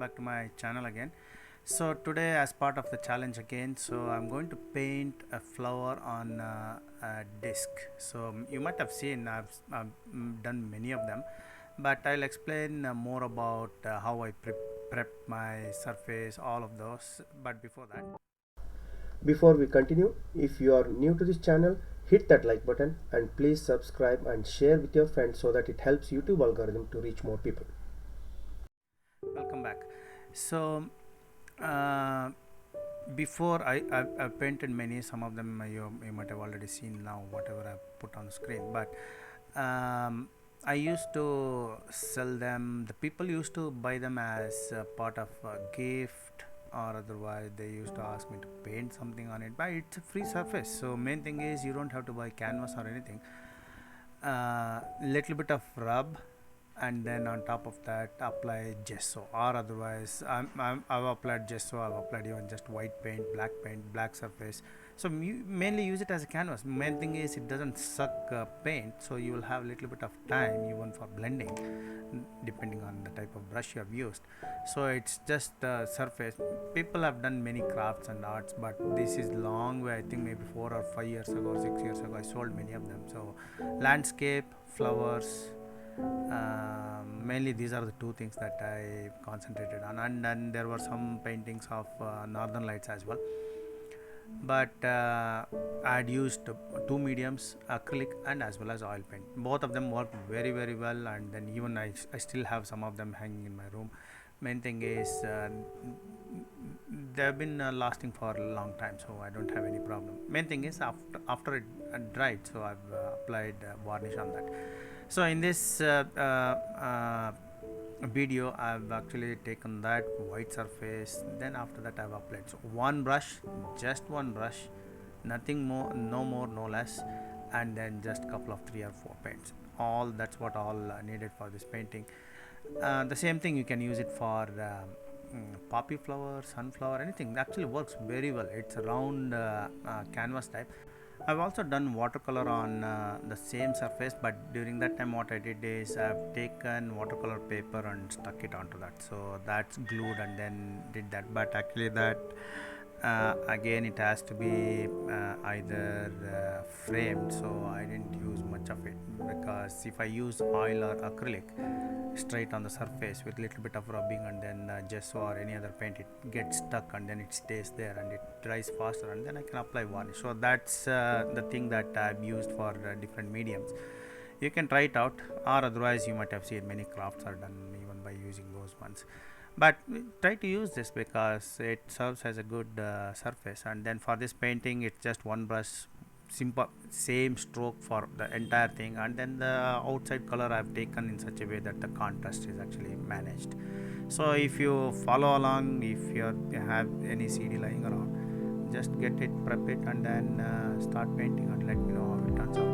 back to my channel again. So today, as part of the challenge again, so I'm going to paint a flower on a disc. So you might have seen I've done many of them, but I'll explain more about how I prep my surface, all of those. But before that, Before we continue, if you are new to this channel, hit that like button and please subscribe and share with your friends so that it helps YouTube algorithm to reach more people. welcome back. So uh, before I painted many, some of them you might have already seen now, whatever I put on the screen, but I used to sell them. The people used to buy them as a part of a gift, or otherwise they used to ask me to paint something on it, but it's a free surface. So main thing is you don't have to buy canvas or anything. Little bit of rub, and then on top of that apply gesso, or otherwise I've applied gesso, I've applied even just white paint, black surface. So mainly use it as a canvas. Main thing is it doesn't suck paint, so you will have a little bit of time even for blending, depending on the type of brush you have used. So it's just the surface. People have done many crafts and arts, but this is long way. I think maybe 4 or 5 years ago, 6 years ago, I sold many of them. So landscape, flowers, mainly these are the two things that I concentrated on, and then there were some paintings of northern lights as well. But I had used two mediums, acrylic and as well as oil paint. Both of them worked very well, and then even I still have some of them hanging in my room. Main thing is they have been lasting for a long time, so I don't have any problem. Main thing is after it dried, so I've applied varnish on that. So in this video I've actually taken that white surface, then after that I've applied, so one brush, just one brush, nothing more, no more, no less, and then just couple of 3 or 4 paints. All that's what all needed for this painting. The same thing you can use it for poppy flower, sunflower, anything. Actually works very well. It's a round canvas type. I've also done watercolor on the same surface, but during that time what I did is I've taken watercolor paper and stuck it onto that, so that's glued and then did that. But actually that again it has to be either framed, so I didn't use much of it, because if I use oil or acrylic straight on the surface with little bit of rubbing and then gesso or any other paint, it gets stuck and then it stays there and it dries faster, and then I can apply varnish. So that's the thing that I've used for different mediums. You can try it out, or otherwise you might have seen many crafts are done even by using those ones. But try to use this because it serves as a good surface. And then for this painting it's just one brush, simple same stroke for the entire thing, and then the outside color I've taken in such a way that the contrast is actually managed. So if you follow along, if you have any CD lying around, just get it, prep it, and then start painting and let me know how it turns out.